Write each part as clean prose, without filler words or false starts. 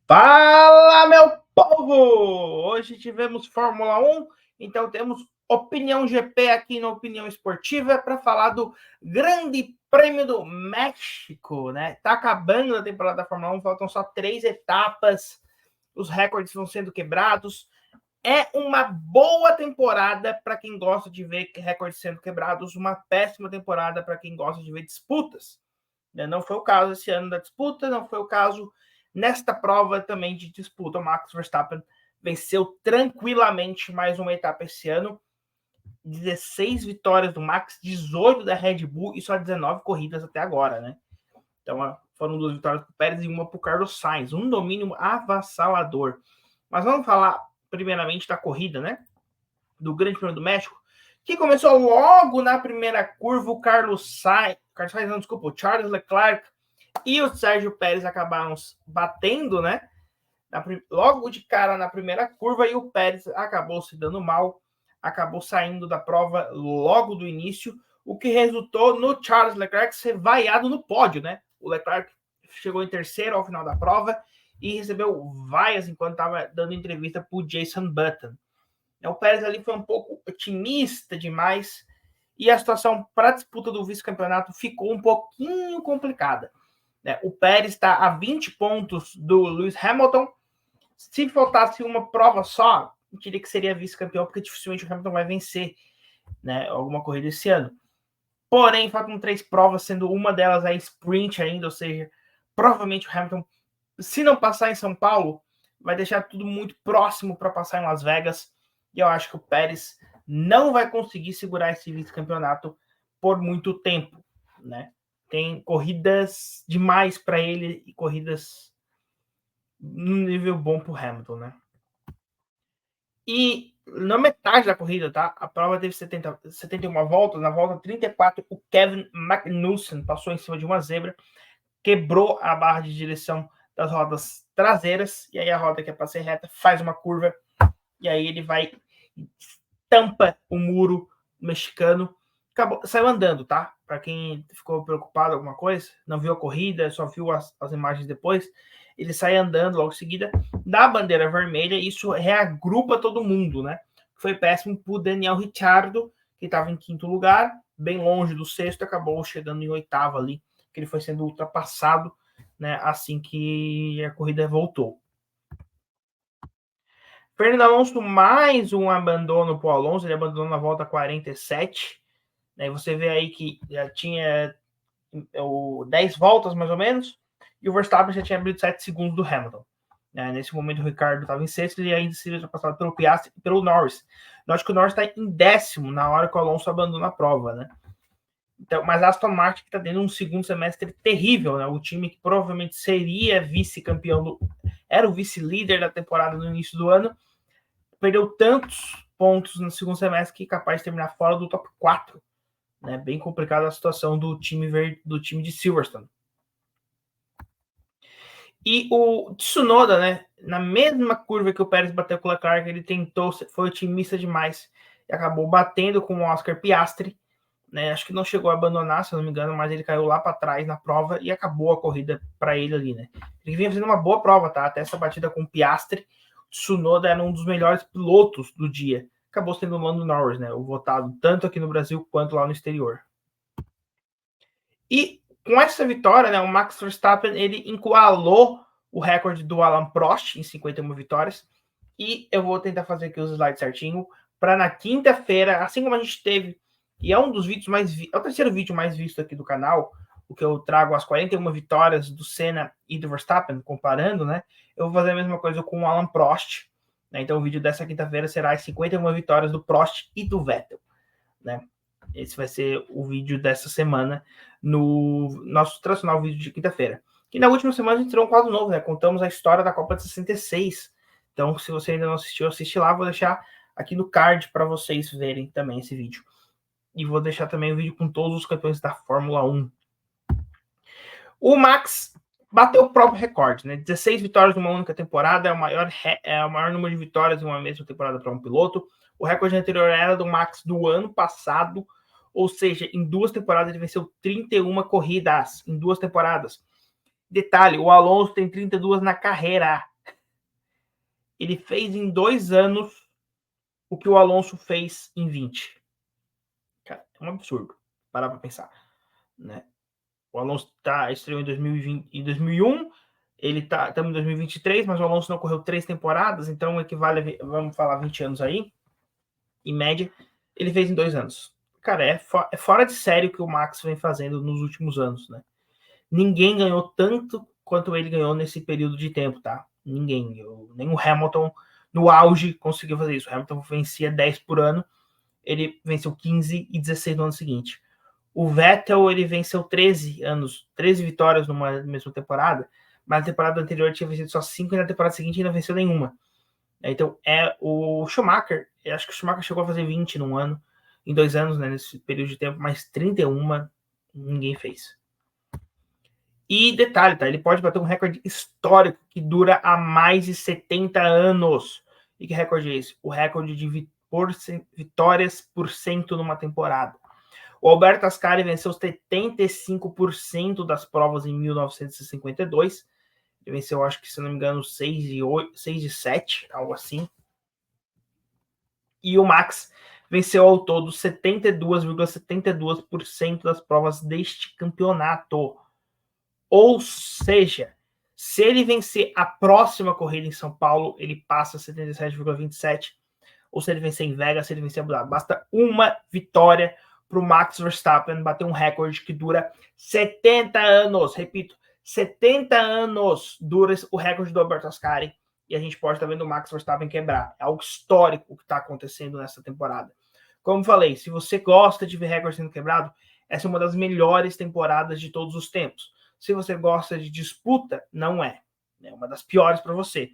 Fala, meu povo! Hoje tivemos Fórmula 1, então temos Opinião GP aqui na Opinião Esportiva para falar do Grande Prêmio do México, né? Tá acabando a temporada da Fórmula 1, faltam só 3 etapas, os recordes vão sendo quebrados. É uma boa temporada para quem gosta de ver recordes sendo quebrados, uma péssima temporada para quem gosta de ver disputas. Não foi o caso esse ano da disputa, não foi o caso nesta prova também de disputa. O Max Verstappen venceu tranquilamente mais uma etapa esse ano. 16 vitórias do Max, 18 da Red Bull e só 19 corridas até agora, né? Então foram 2 vitórias para o Pérez e uma para o Carlos Sainz. Um domínio avassalador. Mas vamos falar primeiramente da corrida, né? Do Grande Prêmio do México, que começou logo na primeira curva. O Carlos Sainz, o Charles Leclerc e o Sérgio Pérez acabaram batendo, né? Logo de cara na primeira curva, e o Pérez acabou se dando mal, acabou saindo da prova logo do início, o que resultou no Charles Leclerc ser vaiado no pódio, né? O Leclerc chegou em terceiro ao final da prova e recebeu vaias enquanto estava dando entrevista para o Jason Button. O Pérez ali foi um pouco otimista demais e a situação para a disputa do vice-campeonato ficou um pouquinho complicada. O Pérez está a 20 pontos do Lewis Hamilton. Se faltasse uma prova só, eu diria que seria vice-campeão, porque dificilmente o Hamilton vai vencer, né, alguma corrida esse ano. Porém, faltam 3 provas, sendo uma delas a sprint ainda, ou seja, provavelmente o Hamilton, se não passar em São Paulo, vai deixar tudo muito próximo para passar em Las Vegas. E eu acho que o Pérez não vai conseguir segurar esse vice-campeonato por muito tempo, né? Tem corridas demais para ele e corridas num nível bom para o Hamilton, né? E na metade da corrida, tá? A prova teve 71 voltas. Na volta 34, o Kevin Magnussen passou em cima de uma zebra, quebrou a barra de direção das rodas traseiras, e aí a roda que é para ser reta faz uma curva, e aí ele vai tampa o muro mexicano, saiu andando, tá? Para quem ficou preocupado alguma coisa, não viu a corrida, só viu as imagens depois, ele sai andando logo em seguida, dá a bandeira vermelha, e isso reagrupa todo mundo, né? Foi péssimo pro Daniel Ricciardo, que estava em quinto lugar, bem longe do sexto, acabou chegando em oitavo ali, que ele foi sendo ultrapassado, né, assim que a corrida voltou. Fernando Alonso, mais um abandono para o Alonso, ele abandonou na volta 47. Né? Você vê aí que já tinha 10 voltas, mais ou menos, e o Verstappen já tinha abrido 7 segundos do Hamilton. Nesse momento, o Ricardo estava em sexto e ainda seria ultrapassado pelo Piastri e pelo Norris. Eu acho que o Norris está em décimo na hora que o Alonso abandona a prova, né? Então, mas a Aston Martin está tendo um segundo semestre terrível, né? O time que provavelmente seria vice-campeão, era o vice-líder da temporada no início do ano, perdeu tantos pontos no segundo semestre que é capaz de terminar fora do top 4. Né? Bem complicada a situação do time de Silverstone. E o Tsunoda, né, na mesma curva que o Pérez bateu com o Leclerc, ele tentou, foi otimista demais e acabou batendo com o Oscar Piastri. Né? Acho que não chegou a abandonar, se não me engano, mas ele caiu lá para trás na prova e acabou a corrida para ele ali, né? Ele vinha fazendo uma boa prova, tá? Até essa batida com o Piastri. Tsunoda era um dos melhores pilotos do dia. Acabou sendo o Lando Norris, né? O votado tanto aqui no Brasil quanto lá no exterior. E com essa vitória, né, o Max Verstappen ele igualou o recorde do Alan Prost em 51 vitórias. E eu vou tentar fazer aqui os slides certinho para na quinta-feira, assim como a gente teve, e é um dos vídeos é o terceiro vídeo mais visto aqui do canal, o que eu trago as 41 vitórias do Senna e do Verstappen, comparando, né? Eu vou fazer a mesma coisa com o Alan Prost. Né? Então o vídeo dessa quinta-feira será as 51 vitórias do Prost e do Vettel. Né? Esse vai ser o vídeo dessa semana no nosso tradicional vídeo de quinta-feira. E na última semana a gente tirou um quadro novo, né? Contamos a história da Copa de 66. Então, se você ainda não assistiu, assiste lá. Vou deixar aqui no card para vocês verem também esse vídeo. E vou deixar também o vídeo com todos os campeões da Fórmula 1. O Max bateu o próprio recorde, né? 16 vitórias numa única temporada, é o maior número de vitórias em uma mesma temporada para um piloto. O recorde anterior era do Max do ano passado, ou seja, em 2 temporadas ele venceu 31 corridas, em 2 temporadas. Detalhe, o Alonso tem 32 na carreira. ele fez em 2 anos o que o Alonso fez em 20. Cara, é um absurdo. Parar para pensar, né? O Alonso estreou em 2020, em 2001, ele estamos em 2023, mas o Alonso não correu 3 temporadas, então equivale, vamos falar, 20 anos aí, em média, ele fez em 2 anos. Cara, é fora de série o que o Max vem fazendo nos últimos anos, né? Ninguém ganhou tanto quanto ele ganhou nesse período de tempo, tá? Ninguém. Nem o Hamilton, no auge, conseguiu fazer isso. O Hamilton vencia 10 por ano, ele venceu 15 e 16 no ano seguinte. O Vettel, ele venceu 13 vitórias numa mesma temporada, mas na temporada anterior ele tinha vencido só 5 e na temporada seguinte ele não venceu nenhuma. Então, o Schumacher, eu acho que o Schumacher chegou a fazer 20 num ano, em 2 anos, né, nesse período de tempo, mas 31 ninguém fez. E detalhe, tá? Ele pode bater um recorde histórico que dura há mais de 70 anos. E que recorde é esse? O recorde de vitórias por cento numa temporada. O Alberto Ascari venceu 75% das provas em 1952. Ele venceu, acho que, se não me engano, 6 de 7, algo assim. E o Max venceu ao todo 72,72% das provas deste campeonato. Ou seja, se ele vencer a próxima corrida em São Paulo, ele passa 77,27%. Ou se ele vencer em Vegas, se ele vencer em Abu Dhabi. Basta uma vitória para o Max Verstappen bater um recorde que dura 70 anos. Repito, 70 anos dura o recorde do Alberto Ascari. E a gente pode estar vendo o Max Verstappen quebrar. É algo histórico o que está acontecendo nessa temporada. Como falei, se você gosta de ver recorde sendo quebrado, essa é uma das melhores temporadas de todos os tempos. Se você gosta de disputa, não é. É uma das piores para você.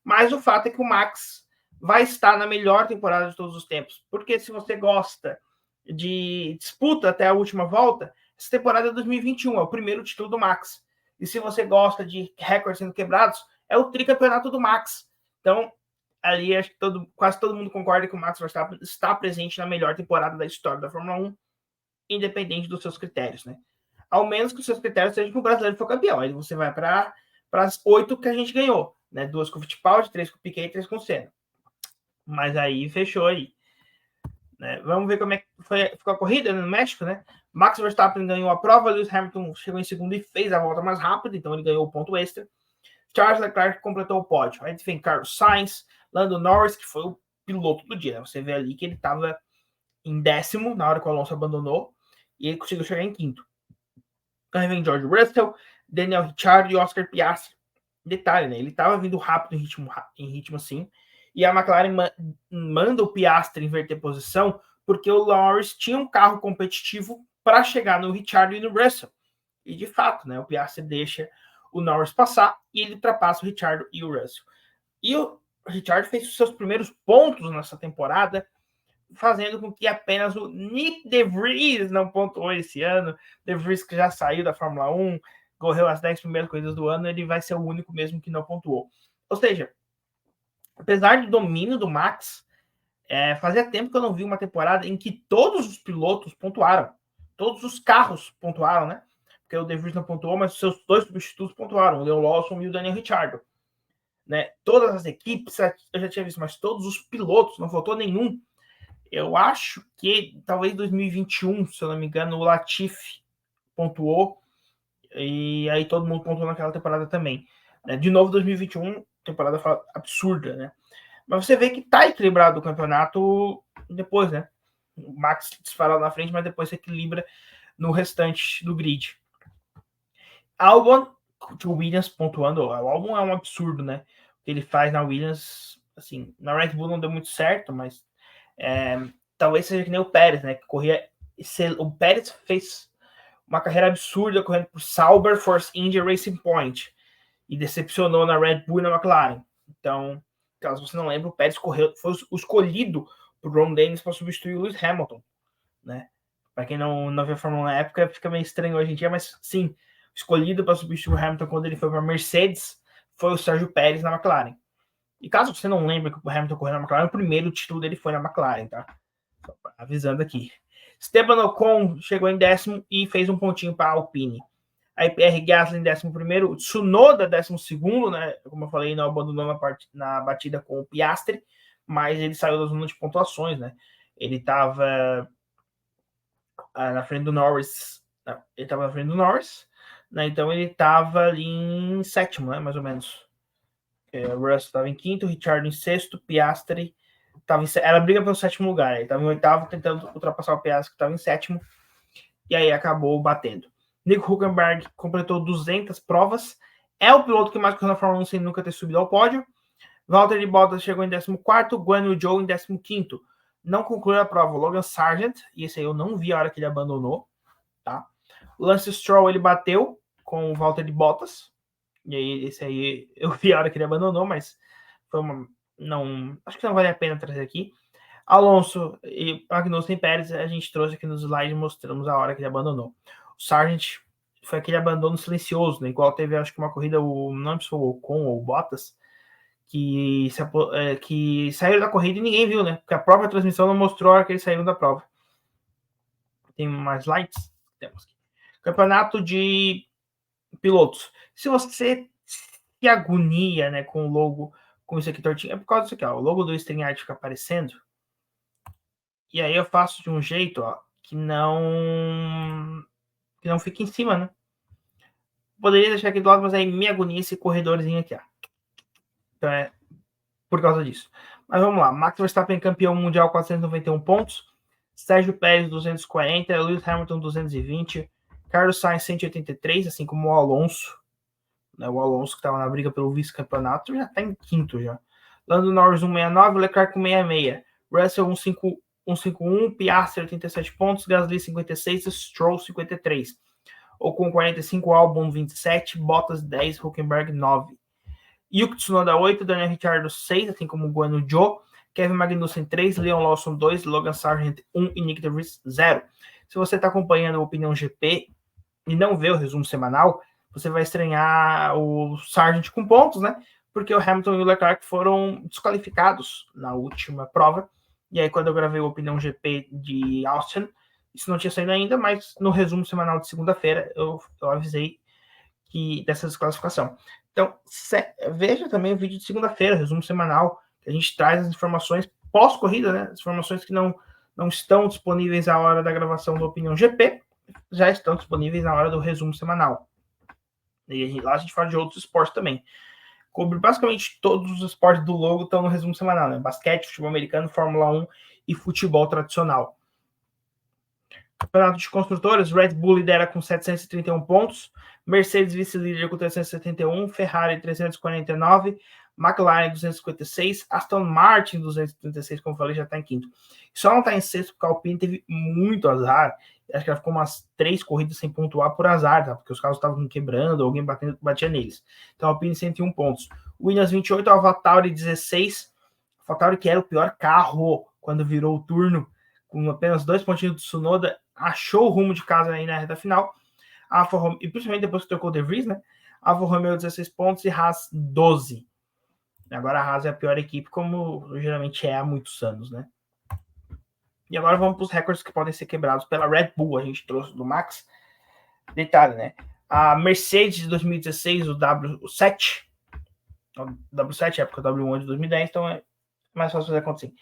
Mas o fato é que o Max vai estar na melhor temporada de todos os tempos. Porque se você gosta de disputa até a última volta, essa temporada é 2021, é o primeiro título do Max. E se você gosta de recordes sendo quebrados, é o tricampeonato do Max. Então, ali acho que quase todo mundo concorda que o Max Verstappen está presente na melhor temporada da história da Fórmula 1, independente dos seus critérios, né? Ao menos que os seus critérios sejam que o brasileiro for campeão. Aí você vai para as 8 que a gente ganhou, né? 2 com o Fittipaldi, 3 com o Piquet e 3 com o Senna. Mas aí fechou aí. Né? Vamos ver como é que ficou a corrida no México, né? Max Verstappen ganhou a prova, Lewis Hamilton chegou em segundo e fez a volta mais rápida, então ele ganhou o ponto extra. Charles Leclerc completou o pódio. Aí vem Carlos Sainz, Lando Norris, que foi o piloto do dia. Né? Você vê ali que ele estava em 10º na hora que o Alonso abandonou e ele conseguiu chegar em 5º. Aí vem George Russell, Daniel Ricciardo e Oscar Piastri. Detalhe, né? Ele estava vindo rápido em ritmo assim. E a McLaren manda o Piastri inverter posição porque o Norris tinha um carro competitivo para chegar no Ricciardo e no Russell. E de fato, né? O Piastri deixa o Norris passar e ele ultrapassa o Ricciardo e o Russell. E o Ricciardo fez os seus primeiros pontos nessa temporada, fazendo com que apenas o Nick De Vries não pontuou esse ano. De Vries, que já saiu da Fórmula 1, correu as 10 primeiras corridas do ano, ele vai ser o único mesmo que não pontuou. Ou seja, apesar do domínio do Max, fazia tempo que eu não vi uma temporada em que todos os pilotos pontuaram. Todos os carros pontuaram, né? Porque o De Vries não pontuou, mas os seus 2 substitutos pontuaram, o Leo Lawson e o Daniel Ricciardo. Né? Todas as equipes, eu já tinha visto, mas todos os pilotos, não faltou nenhum. Eu acho que talvez 2021, se eu não me engano, o Latifi pontuou e aí todo mundo pontuou naquela temporada também. De novo, 2021, temporada absurda, né? Mas você vê que tá equilibrado o campeonato depois, né? O Max dispara na frente, mas depois se equilibra no restante do grid. Albon, o Williams pontuando, o Albon é um absurdo, né? O que ele faz na Williams, assim, na Red Bull não deu muito certo, mas talvez seja que nem o Pérez, né? Que corria. O Pérez fez uma carreira absurda correndo por Sauber, Force India, Racing Point e decepcionou na Red Bull e na McLaren. Então, caso você não lembre, o Pérez foi o escolhido por Ron Dennis para substituir o Lewis Hamilton, né? Para quem não viu a Fórmula 1 na época, fica meio estranho hoje em dia, mas sim, escolhido para substituir o Hamilton quando ele foi para a Mercedes foi o Sérgio Pérez na McLaren. E caso você não lembre que o Hamilton correu na McLaren, o primeiro título dele foi na McLaren, tá? Avisando aqui. Esteban Ocon chegou em 10º e fez um pontinho para a Alpine. Aí Pierre Gasly em 11º, Tsunoda 12º, né? Como eu falei, não abandonou na batida com o Piastri, mas ele saiu da zona de pontuações, né? Ele estava na frente do Norris, ele estava na frente do Norris, né? Então ele estava ali em 7º, né? Mais ou menos. O Russell estava em 5º, Ricciardo em 6º, Piastri era briga pelo 7º lugar. Ele estava em 8º, tentando ultrapassar o Piastri, que estava em 7º, e aí acabou batendo. Nico Hülkenberg completou 200 provas, é o piloto que mais correu na Fórmula 1 sem nunca ter subido ao pódio. Valtteri Bottas chegou em 14º, Guan Yu Zhou em 15º. Não concluiu a prova Logan Sargent, e esse aí eu não vi a hora que ele abandonou, tá? Lance Stroll ele bateu com o Valtteri Bottas, e aí esse aí eu vi a hora que ele abandonou, mas foi acho que não vale a pena trazer aqui. Alonso e Magnussen e Pérez, a gente trouxe aqui nos slides e mostramos a hora que ele abandonou. O Sargent foi aquele abandono silencioso, né? Igual teve, acho que uma corrida, não lembro se foi o Ocon ou o Bottas, que saíram da corrida e ninguém viu, né? Porque a própria transmissão não mostrou a hora que eles saíram da prova. Tem mais slides? Temos aqui. Campeonato de pilotos. Se você se agonia, né, com o logo, com isso aqui tortinho, é por causa disso aqui, ó. O logo do StreamYard fica aparecendo. E aí eu faço de um jeito, ó, que não fica em cima, né? Poderia deixar aqui do lado, mas aí me agonia esse corredorzinho aqui, ó. Então é por causa disso. Mas vamos lá. Max Verstappen campeão mundial, 491 pontos. Sérgio Pérez, 240. Lewis Hamilton, 220. Carlos Sainz, 183, assim como o Alonso. Né? O Alonso, que estava na briga pelo vice-campeonato, já está em 5º já. Lando Norris, 169. Leclerc, 66. Russell, 151. Piastri, 87 pontos. Gasly, 56. Stroll, 53. Ocon, 45. Albon, 27. Bottas, 10. Hülkenberg, 9. Yuki Tsunoda 8, Daniel Ricciardo 6, assim como o Guan Yu Zhou, Kevin Magnussen 3, Leon Lawson 2, Logan Sargent 1 e Nick DeVries 0. Se você está acompanhando a Opinião GP e não vê o resumo semanal, você vai estranhar o Sargent com pontos, né? Porque o Hamilton e o Leclerc foram desqualificados na última prova. E aí, quando eu gravei o Opinião GP de Austin, isso não tinha saído ainda, mas no resumo semanal de segunda-feira eu avisei dessa desclassificação. Então, veja também o vídeo de segunda-feira, resumo semanal, que a gente traz as informações pós-corrida, né? As informações que não estão disponíveis à hora da gravação do Opinião GP, já estão disponíveis na hora do resumo semanal. E lá a gente fala de outros esportes também. Cobre basicamente todos os esportes do logo estão no resumo semanal, né? Basquete, futebol americano, Fórmula 1 e futebol tradicional. Campeonato de construtores, Red Bull lidera com 731 pontos, Mercedes vice-líder com 371, Ferrari 349, McLaren 256, Aston Martin 236, como eu falei, já está em 5º. Só não está em 6º porque a Alpine teve muito azar. Acho que ela ficou umas 3 corridas sem pontuar por azar, tá? Porque os carros estavam quebrando, alguém batia neles. Então a Alpine 101 pontos. Williams 28, AlphaTauri 16. AlphaTauri que era o pior carro quando virou o turno, com apenas 2 pontinhos do Tsunoda, achou o rumo de casa aí na reta final. Alfa Romeo, e principalmente depois que trocou o De Vries, né? Alfa Romeo 16 pontos e Haas 12. Agora a Haas é a pior equipe, como geralmente é há muitos anos, né? E agora vamos para os recordes que podem ser quebrados pela Red Bull. A gente trouxe do Max. Detalhe, né? A Mercedes de 2016, o W7. O W7 é porque o W1 é de 2010, então é mais fácil fazer acontecer.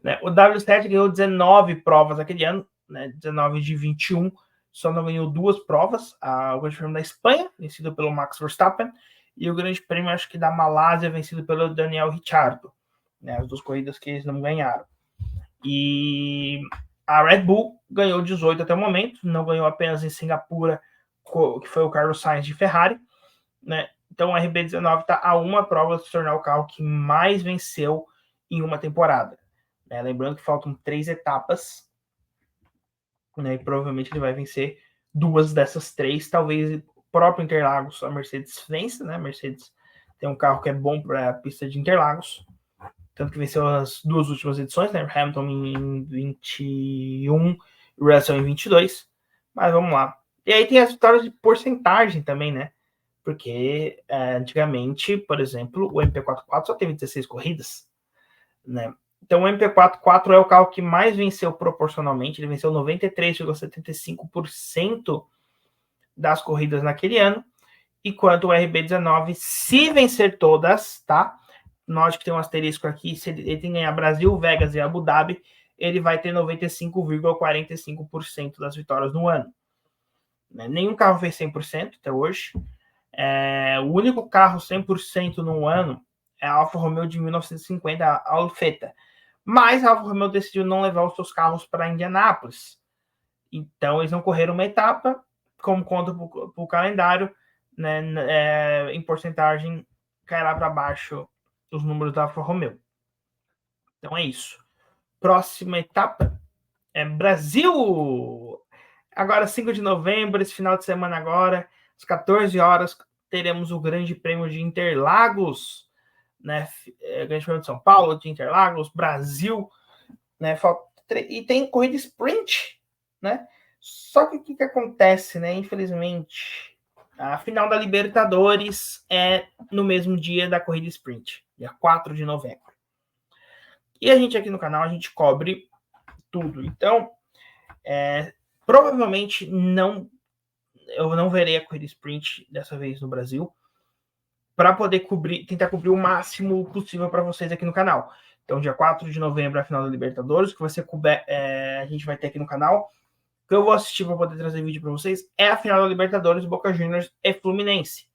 Né? O W7 ganhou 19 provas aquele ano, né? 19 de 21. Só não ganhou 2 provas. O Grande Prêmio da Espanha, vencido pelo Max Verstappen, e o Grande Prêmio, acho que da Malásia, vencido pelo Daniel Ricciardo. Né? As 2 corridas que eles não ganharam. E a Red Bull ganhou 18 até o momento, não ganhou apenas em Singapura, que foi o Carlos Sainz de Ferrari. Né? Então o RB19 está a uma prova de se tornar o carro que mais venceu em uma temporada. Né? Lembrando que faltam 3 etapas, né? E provavelmente ele vai vencer 2 dessas 3. Talvez o próprio Interlagos a Mercedes vença, né? A Mercedes tem um carro que é bom para a pista de Interlagos, tanto que venceu as 2 últimas edições, né? Hamilton em 21 e Russell em 22. Mas vamos lá. E aí tem as vitórias de porcentagem também, né? Porque antigamente, por exemplo, o MP44 só teve 16 corridas, né? Então o MP44 é o carro que mais venceu proporcionalmente, ele venceu 93,75% das corridas naquele ano, enquanto o RB19, se vencer todas, tá? Note que tem um asterisco aqui, se ele tem que ganhar Brasil, Vegas e Abu Dhabi, ele vai ter 95,45% das vitórias no ano. Nenhum carro fez 100% até hoje. O único carro 100% no ano é a Alfa Romeo de 1950, a Alfetta. Mas a Alfa Romeo decidiu não levar os seus carros para Indianápolis. Então, eles não correram uma etapa, como conta para o calendário, né, em porcentagem, cai lá para baixo os números da Alfa Romeo. Então, é isso. Próxima etapa é Brasil! Agora, 5 de novembro, esse final de semana agora, às 14 horas, teremos o Grande Prêmio de Interlagos, né? Grande Prêmio de São Paulo, de Interlagos, Brasil, né? E tem corrida sprint, né? Só que o que acontece, né? Infelizmente, a final da Libertadores é no mesmo dia da corrida sprint, dia 4 de novembro. E a gente aqui no canal, a gente cobre tudo. Então, provavelmente eu não verei a corrida sprint dessa vez no Brasil, para poder tentar cobrir o máximo possível para vocês aqui no canal. Então, dia 4 de novembro é a final da Libertadores, que vai ser a gente vai ter aqui no canal. O que eu vou assistir para poder trazer vídeo para vocês é a final da Libertadores, Boca Juniors e Fluminense.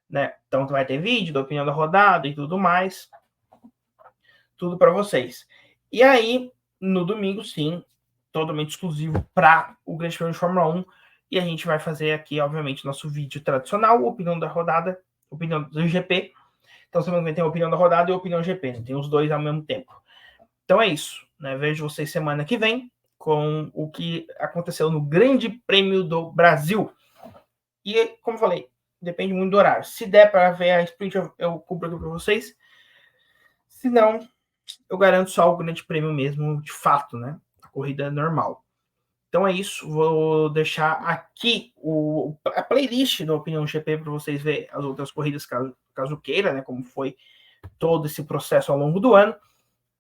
Né? Então, vai ter vídeo da opinião da rodada e tudo mais. Tudo para vocês. E aí, no domingo, sim, totalmente exclusivo para o Grande Prêmio de Fórmula 1. E a gente vai fazer aqui, obviamente, nosso vídeo tradicional, opinião da rodada, opinião do GP. Então, semana que vem tem a opinião da rodada e a opinião GP. Né? Tem os dois ao mesmo tempo. Então é isso. Né? Vejo vocês semana que vem com o que aconteceu no Grande Prêmio do Brasil. E, como falei, depende muito do horário. Se der para ver a sprint, eu cubro aqui para vocês. Se não, eu garanto só o Grande Prêmio mesmo, de fato, né? A corrida normal. Então é isso. Vou deixar aqui a playlist da Opinião GP para vocês verem as outras corridas, caso queira, né? Como foi todo esse processo ao longo do ano.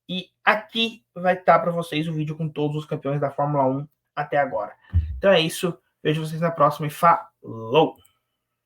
E aqui vai estar para vocês o vídeo com todos os campeões da Fórmula 1 até agora. Então é isso. Vejo vocês na próxima e falou!